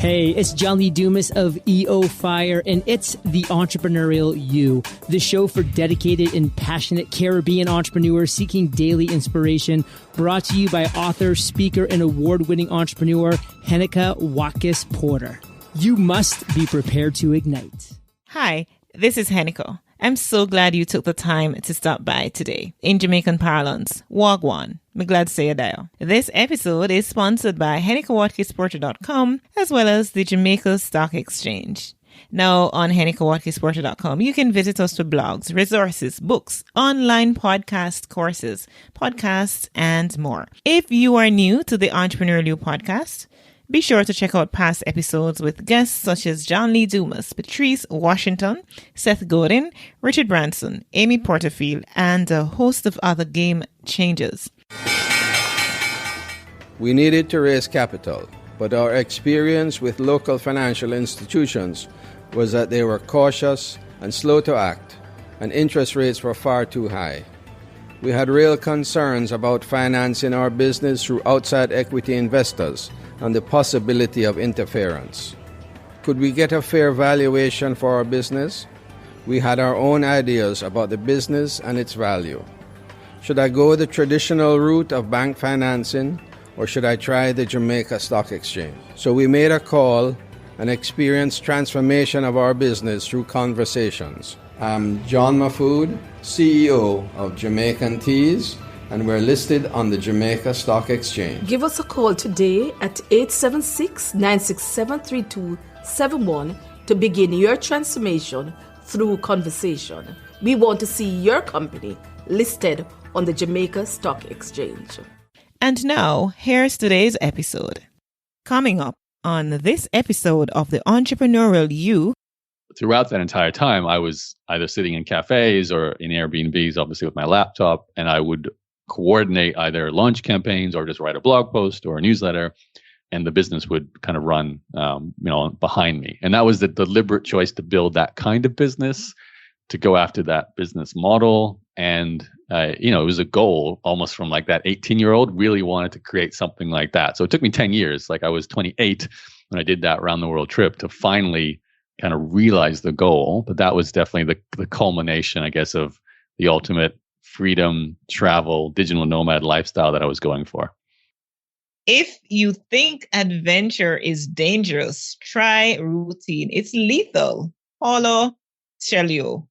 Hey, it's John Lee Dumas of EO Fire, and it's The Entrepreneurial You, the show for dedicated and passionate Caribbean entrepreneurs seeking daily inspiration, brought to you by author, speaker, and award-winning entrepreneur Heneka Watkis-Porter. You must be prepared to ignite. Hi, this is Heneka. I'm so glad you took the time to stop by today. In Jamaican parlance, Wagwan. I'm glad to say it there. This episode is sponsored by HenekaWatkis-Porter.com as well as the Jamaica Stock Exchange. Now on HenekaWatkis-Porter.com, you can visit us for blogs, resources, books, online podcast courses, podcasts, and more. If you are new to the Entrepreneurial You podcast, be sure to check out past episodes with guests such as John Lee Dumas, Patrice Washington, Seth Godin, Richard Branson, Amy Porterfield, and a host of other game changers. We needed to raise capital, but our experience with local financial institutions was that they were cautious and slow to act, and interest rates were far too high. We had real concerns about financing our business through outside equity investors and the possibility of interference. Could we get a fair valuation for our business? We had our own ideas about the business and its value. Should I go the traditional route of bank financing, or should I try the Jamaica Stock Exchange? So we made a call and experienced transformation of our business through conversations. I'm John Mafood, CEO of Jamaican Teas, and we're listed on the Jamaica Stock Exchange. Give us a call today at 876-967-3271 to begin your transformation through conversation. We want to see your company listed on the Jamaica Stock Exchange. And now, here's today's episode. Coming up on this episode of The Entrepreneurial You. Throughout that entire time, I was either sitting in cafes or in Airbnbs, obviously with my laptop, and I would coordinate either launch campaigns or just write a blog post or a newsletter, and the business would kind of run, behind me. And that was the deliberate choice to build that kind of business, to go after that business model. And, it was a goal almost from like that 18-year-old really wanted to create something like that. So it took me 10 years. Like I was 28 when I did that round the world trip to finally kind of realize the goal. But that was definitely the culmination, I guess, of the ultimate freedom, travel, digital nomad lifestyle that I was going for. If you think adventure is dangerous, try routine. It's lethal. Paulo Coelho.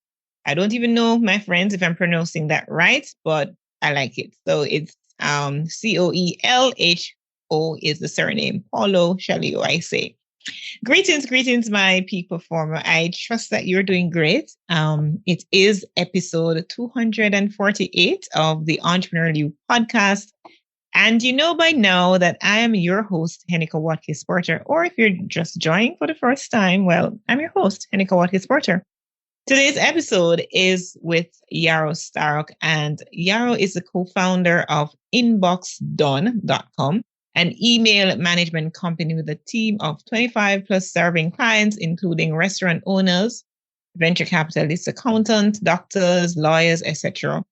I don't even know, my friends, if I'm pronouncing that right, but I like it. So it's Coelho is the surname. Paulo Coelho, I say. Greetings, my peak performer. I trust that you're doing great. It is episode 248 of the Entrepreneurial You podcast. And you know by now that I am your host, Heneka Watkis-Porter. Or if you're just joining for the first time, well, I'm your host, Heneka Watkis-Porter. Today's episode is with Yaro Stark, and Yaro is the co-founder of inboxdone.com, an email management company with a team of 25 plus serving clients, including restaurant owners, venture capitalists, accountants, doctors, lawyers, etc.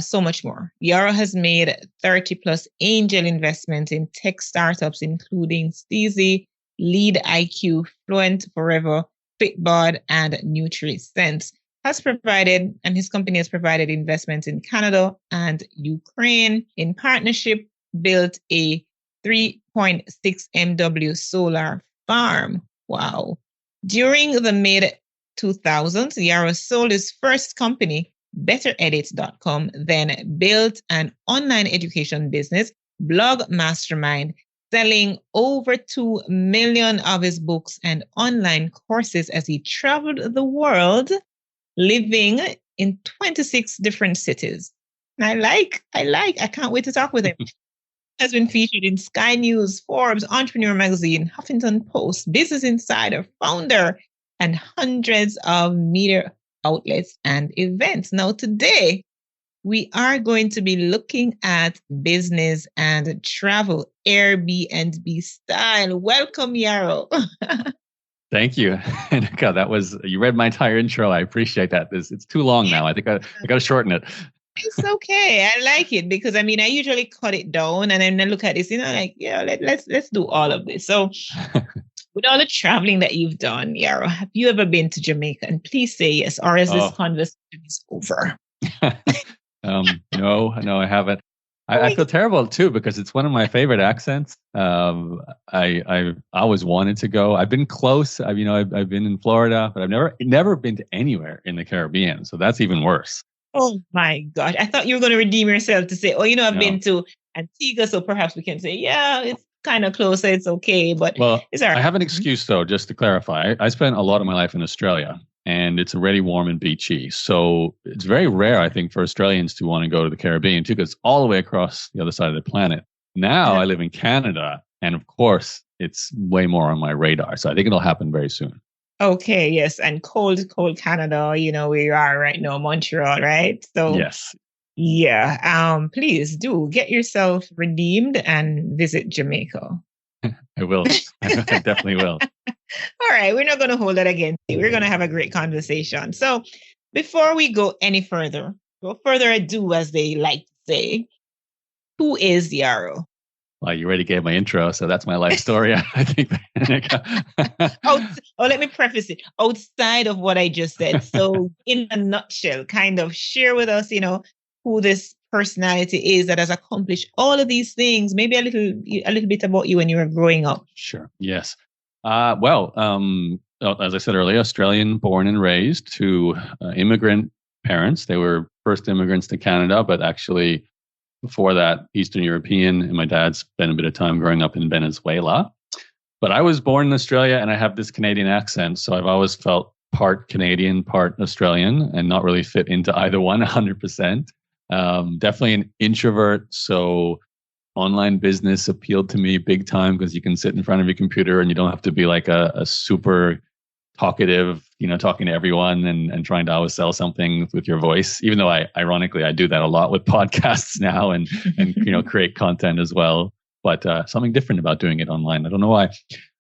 So much more. Yaro has made 30 plus angel investments in tech startups, including Steezy, Lead IQ, Fluent Forever, Fitbod, and NutriSense. His company has provided investments in Canada and Ukraine. In partnership, built a 3.6 MW solar farm. Wow. During the mid-2000s, Yaro sold his first company, BetterEdit.com, then built an online education business, Blog Mastermind, selling over 2 million of his books and online courses as he traveled the world, living in 26 different cities. And I can't wait to talk with him. Has been featured in Sky News, Forbes, Entrepreneur Magazine, Huffington Post, Business Insider, Founder, and hundreds of media outlets and events. Now, today, we are going to be looking at business and travel, Airbnb style. Welcome, Yaro. Thank you. God, you read my entire intro. I appreciate that. It's too long now. I think I got to shorten it. It's okay. I like it because I usually cut it down and then I look at this, let's do all of this. So With all the traveling that you've done, Yaro, have you ever been to Jamaica? And please say yes, or is this conversation is over? No, I haven't. I feel terrible too because it's one of my favorite accents. I always wanted to go. I've been close. I've been in Florida, but I've never been to anywhere in the Caribbean. So that's even worse. Oh my gosh! I thought you were going to redeem yourself to say, I've been to Antigua, so perhaps we can say, yeah, it's kind of close, so it's okay. But it's all right. I have an excuse though, just to clarify. I spent a lot of my life in Australia. And it's already warm and beachy. So it's very rare, I think, for Australians to want to go to the Caribbean too, because it's all the way across the other side of the planet. Now I live in Canada, and of course, it's way more on my radar. So I think it'll happen very soon. Okay, yes. And cold Canada, where you are right now, Montreal, right? So yes. Yeah. Please do get yourself redeemed and visit Jamaica. I will. I definitely will. All right. We're not going to hold that against you. We're going to have a great conversation. So before we go any further, no further ado, as they like to say, who is Yaro? Well, you already gave my intro, so that's my life story. I think. Let me preface it. Outside of what I just said. So in a nutshell, kind of share with us, who this personality is that has accomplished all of these things. Maybe a little bit about you when you were growing up. Sure. Yes. As I said earlier, Australian born and raised to immigrant parents. They were first immigrants to Canada, but actually before that, Eastern European. And my dad spent a bit of time growing up in Venezuela. But I was born in Australia and I have this Canadian accent. So I've always felt part Canadian, part Australian, and not really fit into either one 100%. Definitely an introvert. So online business appealed to me big time because you can sit in front of your computer and you don't have to be like a super talkative, talking to everyone and trying to always sell something with your voice, even though ironically, I do that a lot with podcasts now and create content as well. But something different about doing it online. I don't know why.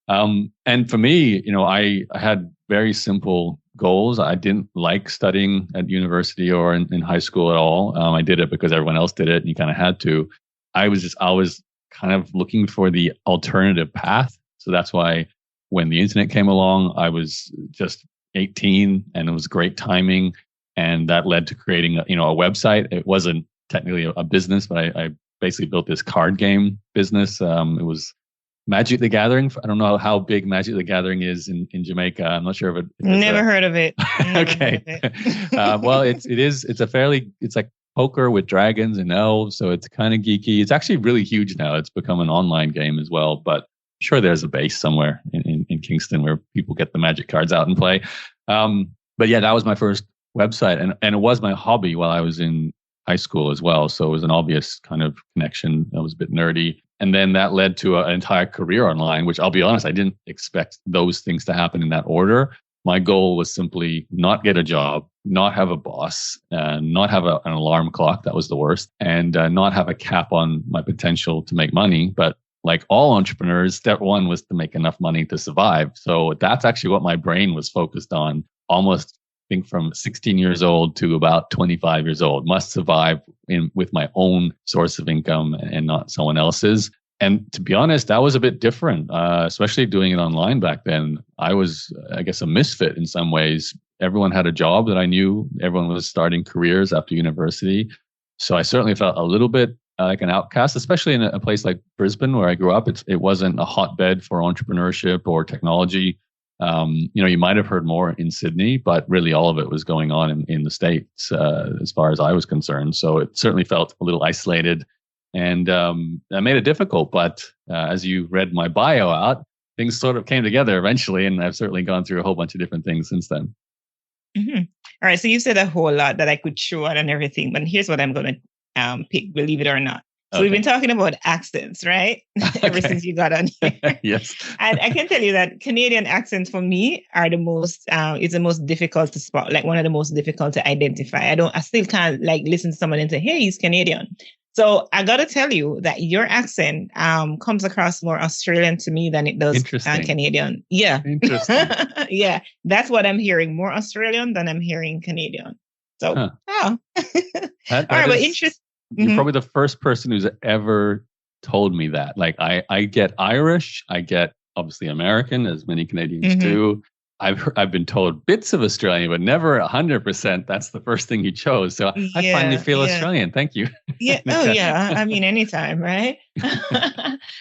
And for me, I had very simple goals. I didn't like studying at university or in high school at all. I did it because everyone else did it and you kind of had to. I was always kind of looking for the alternative path. So that's why when the internet came along, I was just 18 and it was great timing. And that led to creating a website. It wasn't technically a business, but I basically built this card game business. It was Magic the Gathering. I don't know how big Magic the Gathering is in Jamaica. I'm not sure if it. Never heard of it. Okay. Well, it's like poker with dragons and elves. So it's kind of geeky. It's actually really huge now. It's become an online game as well. But I'm sure there's a base somewhere in Kingston where people get the Magic cards out and play. But yeah, that was my first website. And it was my hobby while I was in high school as well. So it was an obvious kind of connection. I was a bit nerdy. And then that led to an entire career online, which I'll be honest, I didn't expect those things to happen in that order. My goal was simply not get a job, not have a boss, not have an alarm clock. That was the worst. And not have a cap on my potential to make money. But like all entrepreneurs, step one was to make enough money to survive. So that's actually what my brain was focused on almost, I think, from 16 years old to about 25 years old. Must survive with my own source of income and not someone else's. And to be honest, that was a bit different, especially doing it online back then. I was, I guess, a misfit in some ways. Everyone had a job that I knew. Everyone was starting careers after university. So I certainly felt a little bit like an outcast, especially in a place like Brisbane where I grew up. It wasn't a hotbed for entrepreneurship or technology. You might have heard more in Sydney, but really all of it was going on in the States as far as I was concerned. So it certainly felt a little isolated. And that made it difficult. But as you read my bio out, things sort of came together eventually. And I've certainly gone through a whole bunch of different things since then. Mm-hmm. All right. So you said a whole lot that I could show on and everything. But here's what I'm going to pick, believe it or not. So Okay. We've been talking about accents, right? Ever since you got on here. Yes. And I can tell you that Canadian accents for me are the most difficult to spot, like one of the most difficult to identify. I still can't listen to someone and say, hey, he's Canadian. So I got to tell you that your accent comes across more Australian to me than it does Canadian. Yeah. Interesting. Yeah. That's what I'm hearing. More Australian than I'm hearing Canadian. So, Huh. All right. But interesting. You're probably the first person who's ever told me that. Like I get Irish, I get obviously American, as many Canadians do. I've been told bits of Australian, but never 100%. That's the first thing you chose. So I finally feel Australian. Thank you. Yeah. Oh, yeah. I mean, anytime, right?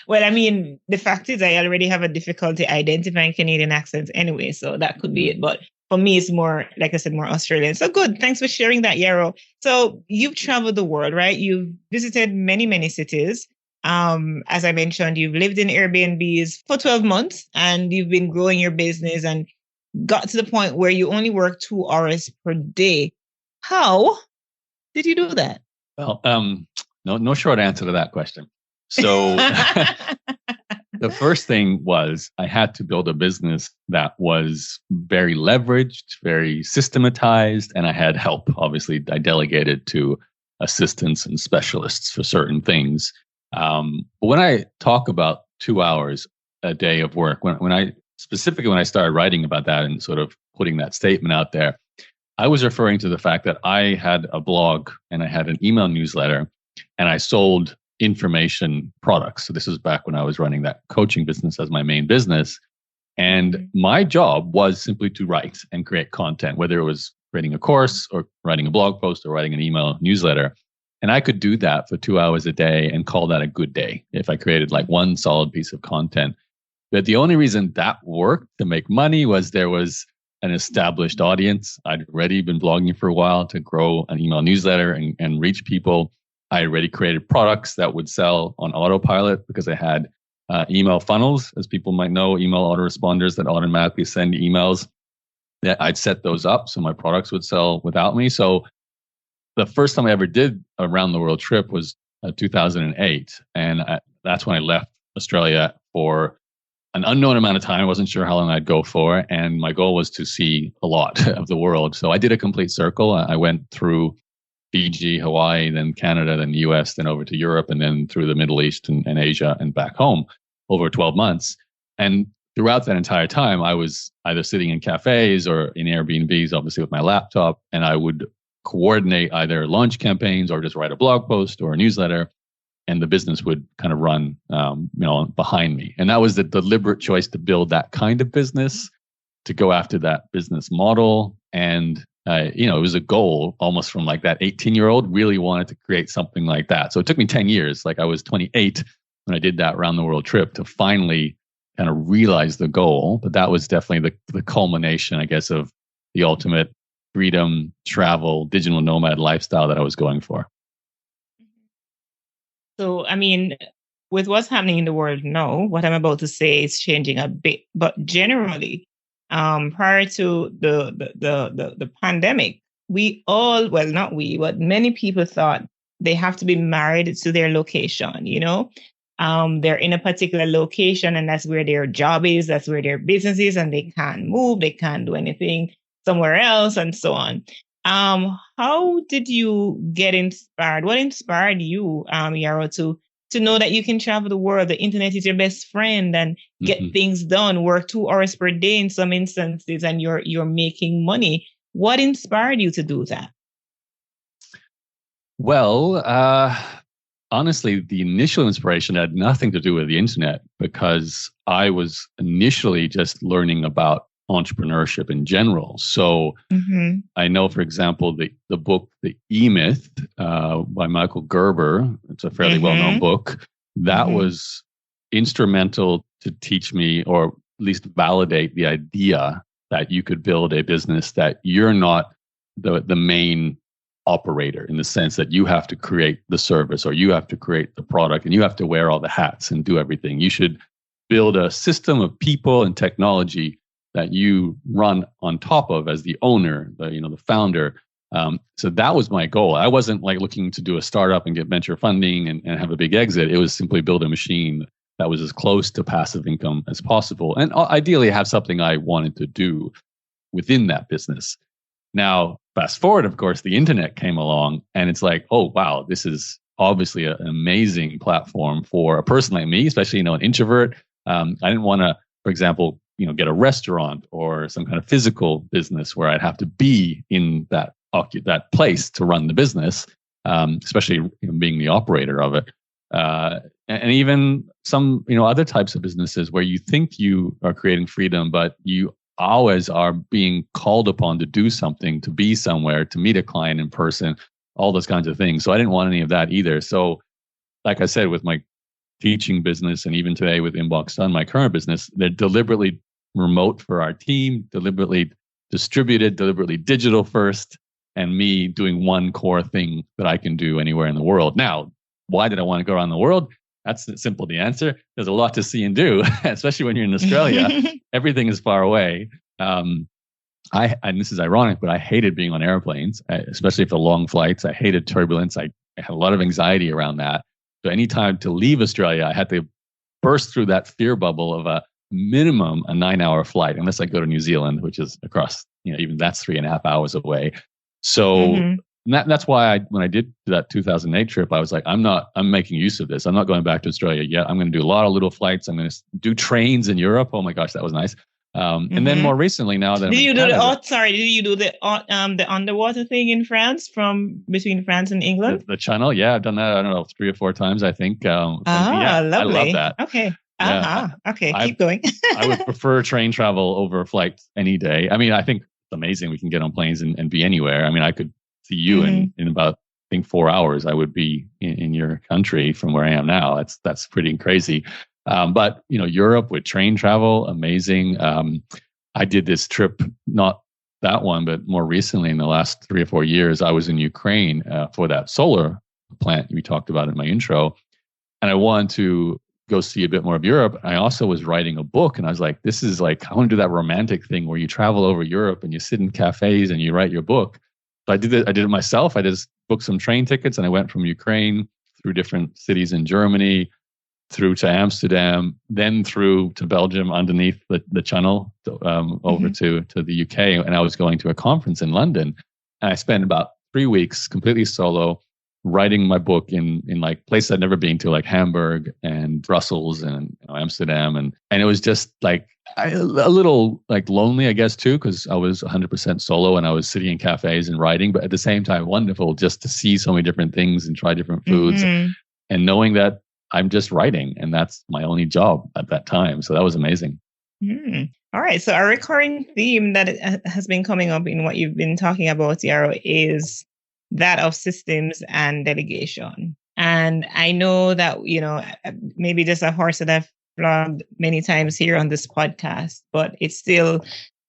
Well, I mean, the fact is I already have a difficulty identifying Canadian accents anyway, so that could be it. But for me, it's more, like I said, more Australian. So good. Thanks for sharing that, Yaro. So you've traveled the world, right? You've visited many, many cities. As I mentioned, you've lived in Airbnbs for 12 months and you've been growing your business and got to the point where you only work 2 hours per day. How did you do that? Well, no short answer to that question. So the first thing was I had to build a business that was very leveraged, very systematized, and I had help. Obviously, I delegated to assistants and specialists for certain things. But when I talk about 2 hours a day of work, when I started writing about that and sort of putting that statement out there, I was referring to the fact that I had a blog and I had an email newsletter and I sold information products. So this was back when I was running that coaching business as my main business. And my job was simply to write and create content, whether it was creating a course or writing a blog post or writing an email newsletter. And I could do that for 2 hours a day and call that a good day if I created like one solid piece of content. But the only reason that worked to make money was there was an established audience. I'd already been blogging for a while to grow an email newsletter and reach people. I already created products that would sell on autopilot because I had email funnels, as people might know, email autoresponders that automatically send emails. That I'd set those up so my products would sell without me. So the first time I ever did a round the world trip was 2008. And that's when I left Australia for an unknown amount of time. I wasn't sure how long I'd go for. And my goal was to see a lot of the world. So I did a complete circle. I went through Fiji, Hawaii, then Canada, then the US, then over to Europe, and then through the Middle East and Asia and back home over 12 months. And throughout that entire time, I was either sitting in cafes or in Airbnbs, obviously with my laptop, and I would coordinate either launch campaigns or just write a blog post or a newsletter. And the business would kind of run, behind me. And that was the deliberate choice to build that kind of business, to go after that business model. And, it was a goal almost from like that 18-year-old really wanted to create something like that. So it took me 10 years. Like I was 28 when I did that round the world trip to finally kind of realize the goal. But that was definitely the culmination, I guess, of the ultimate freedom, travel, digital nomad lifestyle that I was going for. So, I mean, with what's happening in the world now, what I'm about to say is changing a bit. But generally, prior to the pandemic, not we, but many people thought they have to be married to their location, they're in a particular location and that's where their job is, that's where their business is, and they can't move, they can't do anything somewhere else, and so on. How did you get inspired? What inspired you, Yaro, to know that you can travel the world? The internet is your best friend and get things done, work 2 hours per day in some instances, and you're making money. What inspired you to do that? Well, honestly, the initial inspiration had nothing to do with the internet because I was initially just learning about entrepreneurship in general. So I know, for example, the book, The E-Myth by Michael Gerber, it's a fairly well-known book, that was instrumental to teach me, or at least validate the idea that you could build a business that you're not the main operator, in the sense that you have to create the service or you have to create the product and you have to wear all the hats and do everything. You should build a system of people and technology that you run on top of as the owner, the founder. So that was my goal. I wasn't like looking to do a startup and get venture funding and have a big exit. It was simply build a machine that was as close to passive income as possible. And ideally have something I wanted to do within that business. Now, fast forward, of course, the internet came along and it's like, oh, wow, this is obviously an amazing platform for a person like me, especially, an introvert. I didn't want to, for example, get a restaurant or some kind of physical business where I'd have to be in that place to run the business, especially being the operator of it. and even some, other types of businesses where you think you are creating freedom, but you always are being called upon to do something, to be somewhere, to meet a client in person, all those kinds of things. So I didn't want any of that either. So like I said, with my teaching business and even today with Inbox Sun, my current business, they're deliberately remote for our team, deliberately distributed, deliberately digital first, and me doing one core thing that I can do anywhere in the world. Now, why did I want to go around the world? That's simple, the answer. There's a lot to see and do, especially when you're in Australia. Everything is far away. And this is ironic, but I hated being on airplanes, especially for long flights. I hated turbulence. I had a lot of anxiety around that. So anytime to leave Australia, I had to burst through that fear bubble of a minimum a 9-hour flight, unless I go to New Zealand, which is across, even that's 3.5 hours away. So that's why when I did that 2008 trip, I was like, I'm making use of this. I'm not going back to Australia yet. I'm going to do a lot of little flights. I'm going to do trains in Europe. Oh my gosh, that was nice. And then more recently, now that did you do the underwater thing in France, between France and England? The channel, yeah, I've done that. I don't know, 3 or 4 times, I think. Lovely. I love that. Okay. Yeah. Okay, keep going. I would prefer train travel over flights any day. I mean, I think it's amazing we can get on planes and be anywhere. I mean, I could see you in about, I think, 4 hours. I would be in your country from where I am now. That's pretty crazy. But Europe with train travel, amazing. I did this trip, not that one, but more recently in the last 3 or 4 years, I was in Ukraine for that solar plant we talked about in my intro. And I wanted to go see a bit more of Europe. I also was writing a book, and I was like, this is like, I want to do that romantic thing where you travel over Europe and you sit in cafes and you write your book. So I did it myself. I just booked some train tickets and I went from Ukraine through different cities in Germany, through to Amsterdam, then through to Belgium underneath the channel over to the UK. And I was going to a conference in London. And I spent about 3 weeks completely solo writing my book in like places I'd never been to, like Hamburg and Brussels and Amsterdam. And it was just like a little like lonely, I guess, too, because I was 100% solo and I was sitting in cafes and writing. But at the same time, wonderful just to see so many different things and try different foods and knowing that I'm just writing and that's my only job at that time. So that was amazing. All right. So a recurring theme that has been coming up in what you've been talking about, Yaro, is that of systems and delegation. And I know that, maybe just a horse that I've flogged many times here on this podcast, but it's still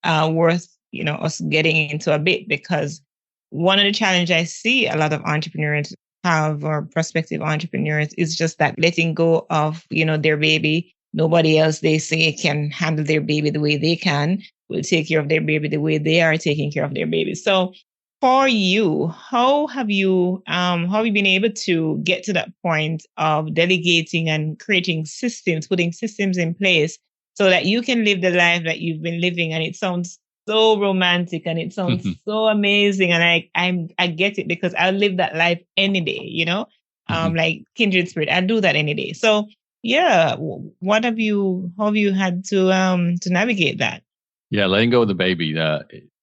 worth, us getting into a bit, because one of the challenges I see a lot of entrepreneurs have, or prospective entrepreneurs, is just that letting go of, their baby. Nobody else, they say, can handle their baby the way they can, will take care of their baby the way they are taking care of their baby. So for you, how have you been able to get to that point of delegating and creating systems, putting systems in place so that you can live the life that you've been living? And it sounds so romantic and it sounds so amazing. And I get it, because I'll live that life any day, like kindred spirit. I'll do that any day. So yeah, how have you had to navigate that? Yeah, letting go of the baby.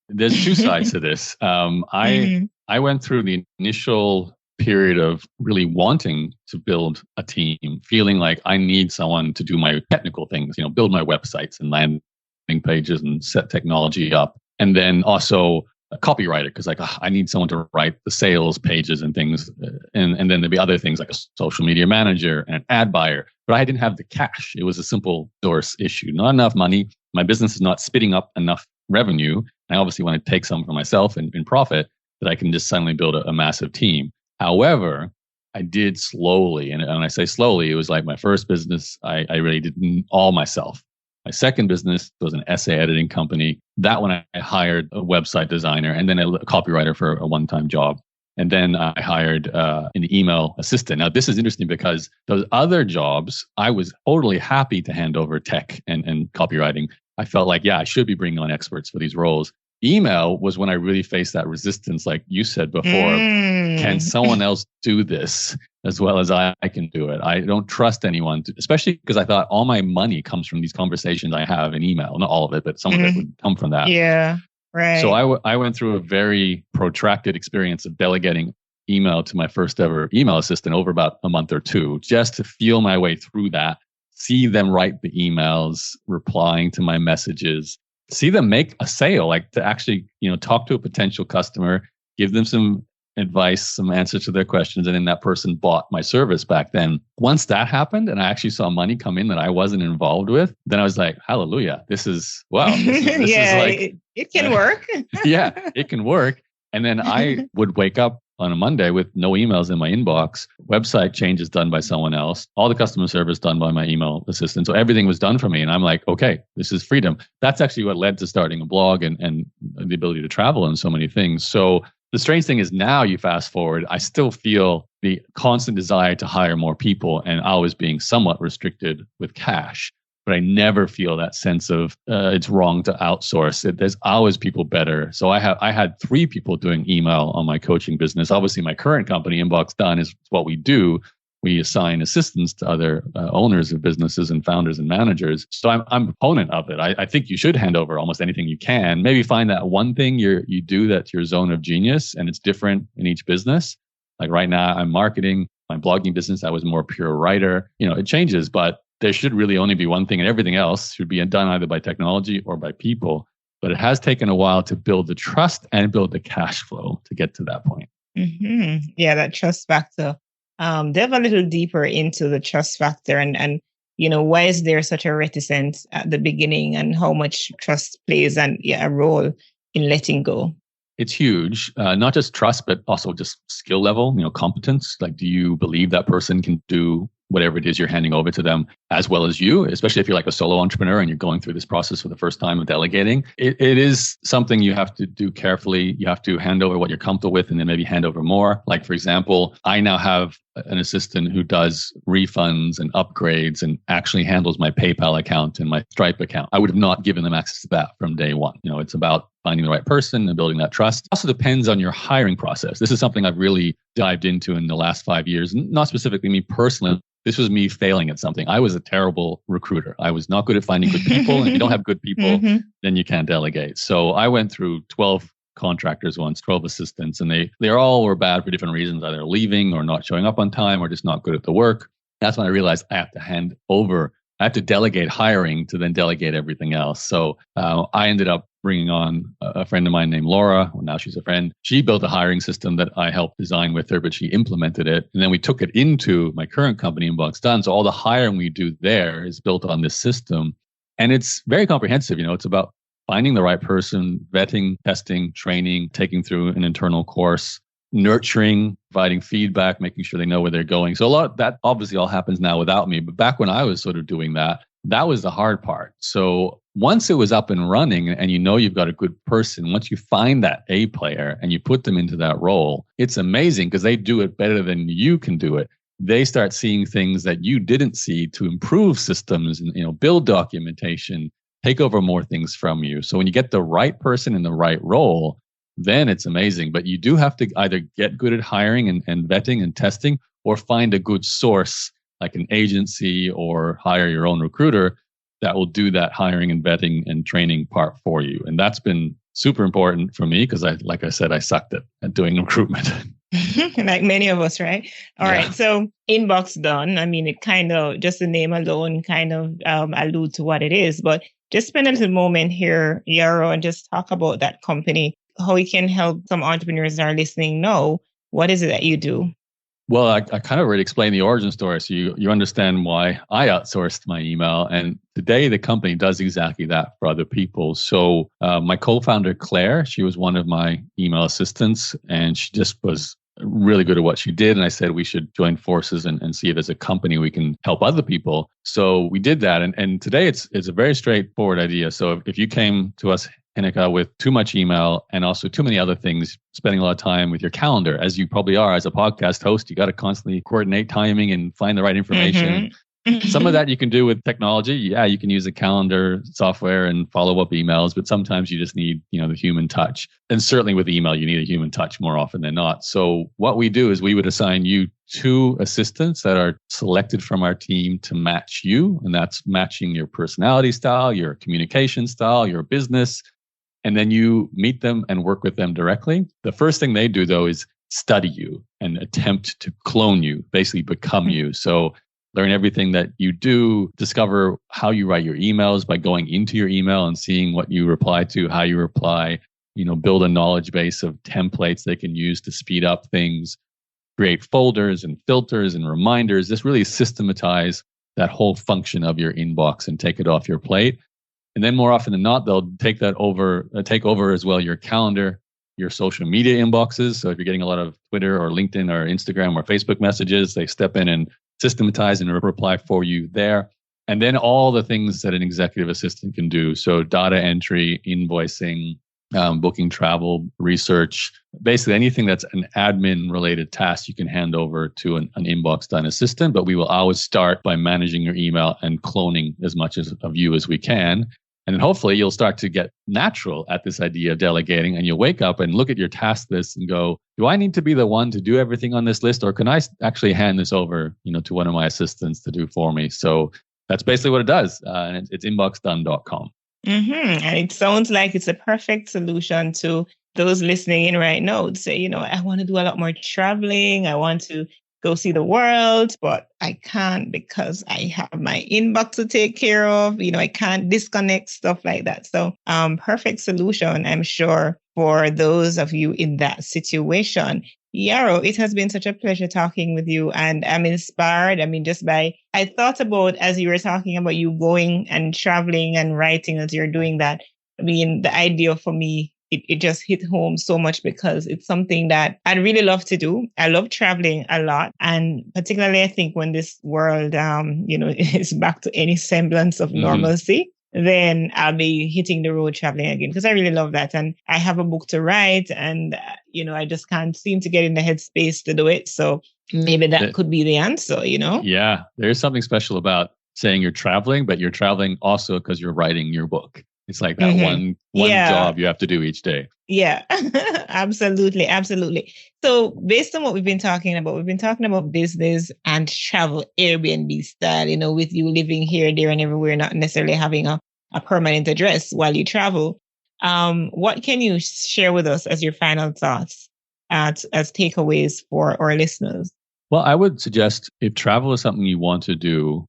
There's 2 sides to this. I went through the initial period of really wanting to build a team, feeling like I need someone to do my technical things, build my websites and landing pages and set technology up. And then also a copywriter, because I need someone to write the sales pages and things. And then there'd be other things like a social media manager and an ad buyer. But I didn't have the cash. It was a simple source issue. Not enough money. My business is not spitting up enough revenue. I obviously want to take some for myself in profit, that I can just suddenly build a massive team. However, I did slowly. And when I say slowly, it was like my first business, I really did all myself. My second business was an essay editing company. That one, I hired a website designer and then a copywriter for a one-time job. And then I hired an email assistant. Now, this is interesting because those other jobs, I was totally happy to hand over tech and copywriting. I felt like, I should be bringing on experts for these roles. Email was when I really faced that resistance, like you said before. Can someone else do this as well as I can do it? I don't trust anyone, especially because I thought all my money comes from these conversations I have in email. Not all of it, but some of it would come from that. Yeah, right. So I went through a very protracted experience of delegating email to my first ever email assistant over about a month or two, just to feel my way through that, see them write the emails, replying to my messages, see them make a sale, like to actually, talk to a potential customer, give them some advice, some answers to their questions, and then that person bought my service back then. Once that happened and I actually saw money come in that I wasn't involved with, then I was like, hallelujah, this is like, it can work. Yeah, it can work. And then I would wake up on a Monday with no emails in my inbox, website changes done by someone else, all the customer service done by my email assistant. So everything was done for me. And I'm like, okay, this is freedom. That's actually what led to starting a blog and the ability to travel and so many things. So the strange thing is now you fast forward, I still feel the constant desire to hire more people and always being somewhat restricted with cash. But I never feel that sense of it's wrong to outsource it. There's always people better. So I had 3 people doing email on my coaching business. Obviously, my current company, Inbox Done, is what we do. We assign assistants to other owners of businesses and founders and managers. So I'm a proponent of it. I think you should hand over almost anything you can. Maybe find that one thing you do that's your zone of genius, and it's different in each business. Like right now, I'm marketing. My blogging business, I was more pure writer. It changes, but there should really only be one thing, and everything else should be done either by technology or by people. But it has taken a while to build the trust and build the cash flow to get to that point. Mm-hmm. Yeah, that trust factor. Delve a little deeper into the trust factor and why is there such a reticence at the beginning, and how much trust plays a role in letting go? It's huge, not just trust, but also just skill level, competence. Like, do you believe that person can do whatever it is you're handing over to them as well as you, especially if you're like a solo entrepreneur and you're going through this process for the first time of delegating. It is something you have to do carefully. You have to hand over what you're comfortable with and then maybe hand over more. Like, for example, I now have an assistant who does refunds and upgrades and actually handles my PayPal account and my Stripe account. I would have not given them access to that from day one. It's about finding the right person and building that trust. It also depends on your hiring process. This is something I've really dived into in the last 5 years, not specifically me personally. This was me failing at something. I was a terrible recruiter. I was not good at finding good people. And if you don't have good people, then you can't delegate. So I went through 12 contractors once, 12 assistants, and they all were bad for different reasons, either leaving or not showing up on time or just not good at the work. That's when I realized I have to delegate hiring to then delegate everything else. So I ended up bringing on a friend of mine named Laura. Well, now she's a friend. She built a hiring system that I helped design with her, but she implemented it. And then we took it into my current company, Inbox Done. So all the hiring we do there is built on this system. And it's very comprehensive. It's about finding the right person, vetting, testing, training, taking through an internal course, nurturing, providing feedback, making sure they know where they're going. So a lot of that obviously all happens now without me. But back when I was sort of doing that, that was the hard part. So once it was up and running and you've got a good person, once you find that A player and you put them into that role, it's amazing because they do it better than you can do it. They start seeing things that you didn't see to improve systems and build documentation, take over more things from you. So when you get the right person in the right role, then it's amazing. But you do have to either get good at hiring and vetting and testing, or find a good source like an agency or hire your own recruiter that will do that hiring and vetting and training part for you. And that's been super important for me because like I said, I sucked at doing recruitment. Like many of us, right? All right. So Inbox Done, I mean, it kind of, just the name alone kind of allude to what it is, but just spend a little moment here, Yaro, and just talk about that company, how we can help some entrepreneurs that are listening know what is it that you do. Well, I kind of already explained the origin story, so you understand why I outsourced my email. And today, the company does exactly that for other people. So my co-founder, Claire, she was one of my email assistants, and she just was really good at what she did. And I said we should join forces and see if as a company we can help other people. So we did that. And today, it's a very straightforward idea. So if you came to us, Heneka, with too much email and also too many other things, spending a lot of time with your calendar, as you probably are as a podcast host, you got to constantly coordinate timing and find the right information. Some of that you can do with technology. Yeah, you can use a calendar software and follow up emails, but sometimes you just need, the human touch. And certainly with email, you need a human touch more often than not. So what we do is we would assign you 2 assistants that are selected from our team to match you. And that's matching your personality style, your communication style, your business. And then you meet them and work with them directly. The first thing they do, though, is study you and attempt to clone you, basically become you. So learn everything that you do, discover how you write your emails by going into your email and seeing what you reply to, how you reply, build a knowledge base of templates they can use to speed up things, create folders and filters and reminders. Just really systematize that whole function of your inbox and take it off your plate. And then more often than not, they'll take over as well your calendar, your social media inboxes. So if you're getting a lot of Twitter or LinkedIn or Instagram or Facebook messages, they step in and systematize and reply for you there. And then all the things that an executive assistant can do. So data entry, invoicing, booking travel, research, basically anything that's an admin related task you can hand over to an inbox done assistant. But we will always start by managing your email and cloning as much of you as we can. And then hopefully you'll start to get natural at this idea of delegating, and you'll wake up and look at your task list and go, do I need to be the one to do everything on this list? Or can I actually hand this over, to one of my assistants to do for me? So that's basically what it does. And it's inboxdone.com. And it sounds like it's a perfect solution to those listening in right now. Say, I want to do a lot more traveling. I want to go see the world, but I can't because I have my inbox to take care of. I can't disconnect, stuff like that. So perfect solution, I'm sure, for those of you in that situation. Yaro, it has been such a pleasure talking with you, and I'm inspired. I thought about, as you were talking about you going and traveling and writing as you're doing that, the idea for me, it just hit home so much because it's something that I'd really love to do. I love traveling a lot. And particularly, I think when this world, is back to any semblance of normalcy, then I'll be hitting the road traveling again because I really love that. And I have a book to write and, I just can't seem to get in the headspace to do it. So maybe that could be the answer, Yeah, there's something special about saying you're traveling, but you're traveling also because you're writing your book. It's like that one job you have to do each day. Yeah, absolutely. Absolutely. So based on what we've been talking about business and travel Airbnb style, with you living here, there, and everywhere, not necessarily having a permanent address while you travel. What can you share with us as your final thoughts, as takeaways for our listeners? Well, I would suggest if travel is something you want to do,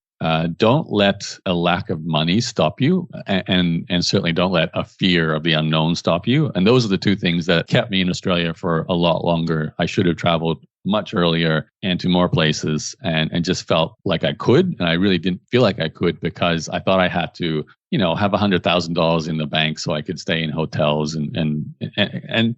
don't let a lack of money stop you, and certainly don't let a fear of the unknown stop you. And those are the two things that kept me in Australia for a lot longer. I should have traveled much earlier and to more places and just felt like I could. And I really didn't feel like I could because I thought I had to, have $100,000 in the bank so I could stay in hotels. And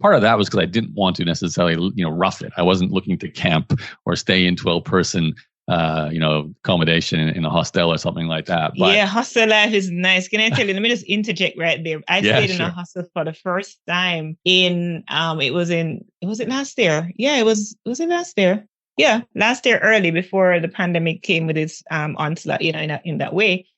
part of that was because I didn't want to necessarily, rough it. I wasn't looking to camp or stay in 12-person accommodation in a hostel or something like that. But, yeah, hostel life is nice. Can I tell you? Let me just interject right there. I stayed in a hostel for the first time was it last year? Yeah, was it last year? Yeah, last year early before the pandemic came with its onslaught, in that way.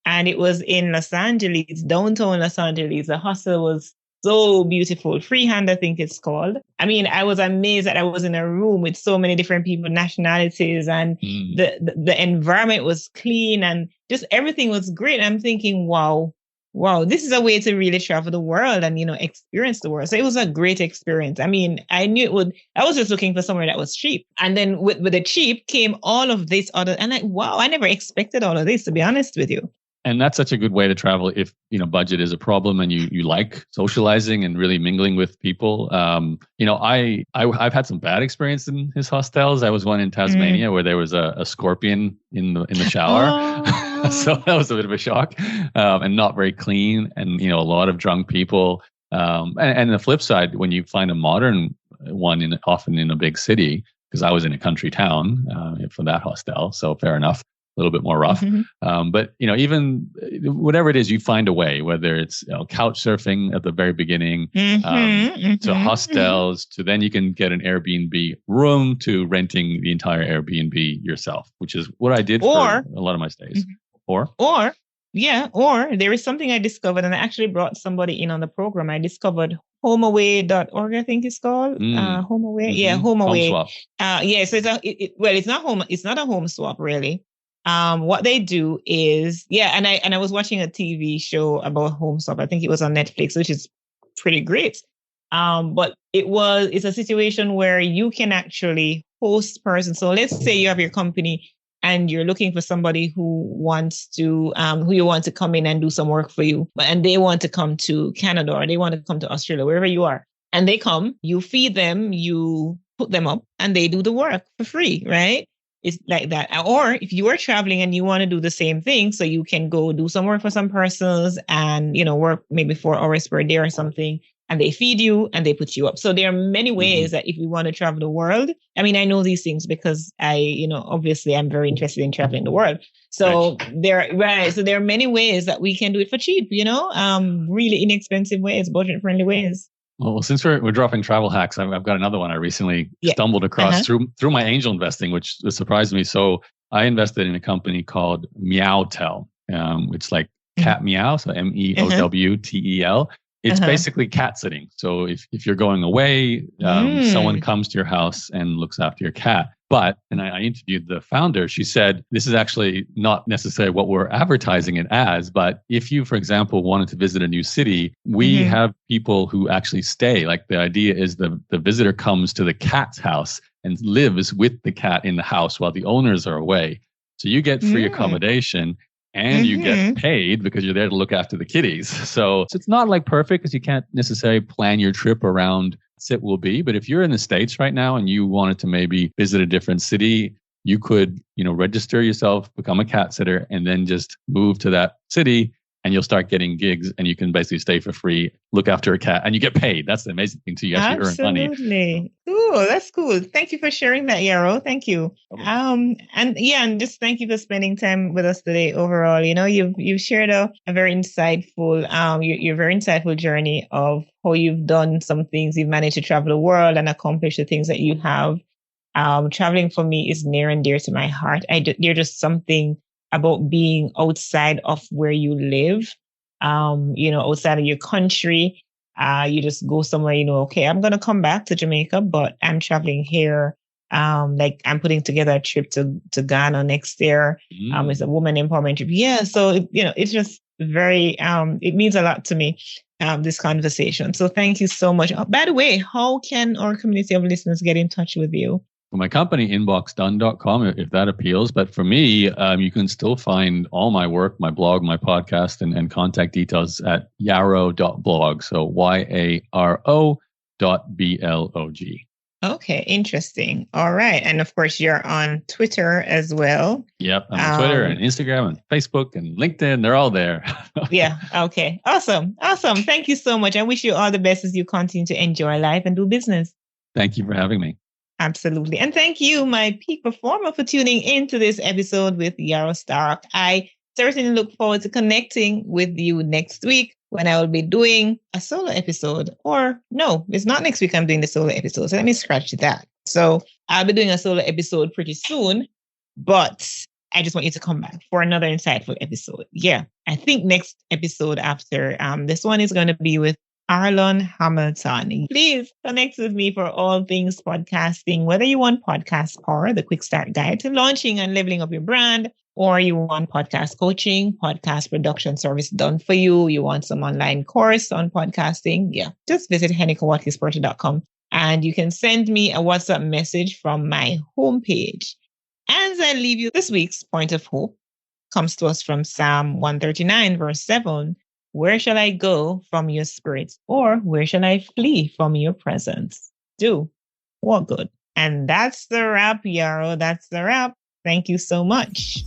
And it was in Los Angeles, downtown Los Angeles. The hostel was so beautiful. Freehand, I think it's called. I was amazed that I was in a room with so many different people, nationalities, and the environment was clean and just everything was great. I'm thinking, wow, this is a way to really travel the world and, experience the world. So it was a great experience. I knew it would, I was just looking for somewhere that was cheap. And then with the cheap came all of this other, and I never expected all of this, to be honest with you. And that's such a good way to travel if, budget is a problem and you like socializing and really mingling with people. I've had some bad experience in his hostels. I was one in Tasmania where there was a scorpion in the shower. Oh. So that was a bit of a shock, and not very clean, and, a lot of drunk people. And the flip side, when you find a modern one often in a big city, because I was in a country town for that hostel, so fair enough. A little bit more rough. But, even whatever it is, you find a way, whether it's couch surfing at the very beginning, to hostels, to then you can get an Airbnb room, to renting the entire Airbnb yourself, which is what I did for a lot of my stays. Or there is something I discovered, and I actually brought somebody in on the program. I discovered homeaway.org, I think it's called. HomeAway. Yeah, HomeAway. Home swap. So it's not a home swap, really. What they do is, and I was watching a TV show about home swap. I think it was on Netflix, which is pretty great. But it's a situation where you can actually host persons. So let's say you have your company and you're looking for somebody who you want to come in and do some work for you, and they want to come to Canada or they want to come to Australia, wherever you are. And they come, you feed them, you put them up, and they do the work for free, right? It's like that. Or if you are traveling and you want to do the same thing, so you can go do some work for some persons and, work maybe 4 hours per day or something, and they feed you and they put you up. So there are many ways that if you want to travel the world, I mean, I know these things because obviously I'm very interested in traveling the world. So there are many ways that we can do it for cheap, really inexpensive ways, budget friendly ways. Well, since we're dropping travel hacks, I've got another one I recently stumbled across through my angel investing, which surprised me. So I invested in a company called Meowtel. It's like cat meow, so MEOWTEL. It's basically cat sitting. So if you're going away, someone comes to your house and looks after your cat. But, and I interviewed the founder, she said, this is actually not necessarily what we're advertising it as, but if you, for example, wanted to visit a new city, we have people who actually stay. Like the idea is the visitor comes to the cat's house and lives with the cat in the house while the owners are away. So you get free accommodation and you get paid because you're there to look after the kitties. So it's not like perfect because you can't necessarily plan your trip around it will be. But if you're in the States right now and you wanted to maybe visit a different city, you could, register yourself, become a cat sitter, and then just move to that city and you'll start getting gigs and you can basically stay for free, look after a cat, and you get paid. That's the amazing thing too. You actually earn money. Absolutely. Cool. That's cool. Thank you for sharing that, Yaro. Thank you. And just thank you for spending time with us today overall. You've shared a very insightful, your very insightful journey of how you've done some things. You've managed to travel the world and accomplish the things that you have. Traveling for me is near and dear to my heart. There's just something about being outside of where you live, outside of your country. You just go somewhere, okay, I'm going to come back to Jamaica, but I'm traveling here. Like I'm putting together a trip to Ghana next year. It's a woman empowerment trip. Yeah. So, it's just very, it means a lot to me, this conversation. So thank you so much. By the way, how can our community of listeners get in touch with you? For my company, inboxdone.com, if that appeals. But for me, you can still find all my work, my blog, my podcast, and contact details at yaro.blog. So YARO.blog. Okay, interesting. All right. And of course, you're on Twitter as well. Yep, I'm on Twitter and Instagram and Facebook and LinkedIn. They're all there. Yeah. Okay. Awesome. Thank you so much. I wish you all the best as you continue to enjoy life and do business. Thank you for having me. Absolutely. And thank you, my peak performer, for tuning into this episode with Yaro Stark. I certainly look forward to connecting with you next week when I will be doing a solo episode. Or no, it's not next week I'm doing the solo episode. So let me scratch that. So I'll be doing a solo episode pretty soon, but I just want you to come back for another insightful episode. Yeah, I think next episode after this one is going to be with Arlon Hamilton. Please connect with me for all things podcasting, whether you want Podcast Power, the quick start guide to launching and leveling up your brand, or you want podcast coaching, podcast production service done for you. You want some online course on podcasting. Yeah, just visit HenekaWatkis-Porter.com and you can send me a WhatsApp message from my homepage. As I leave you, this week's point of hope comes to us from Psalm 139, verse 7. Where shall I go from your spirit? Or where shall I flee from your presence? Do what good. And that's the wrap, Yaro. That's the wrap. Thank you so much.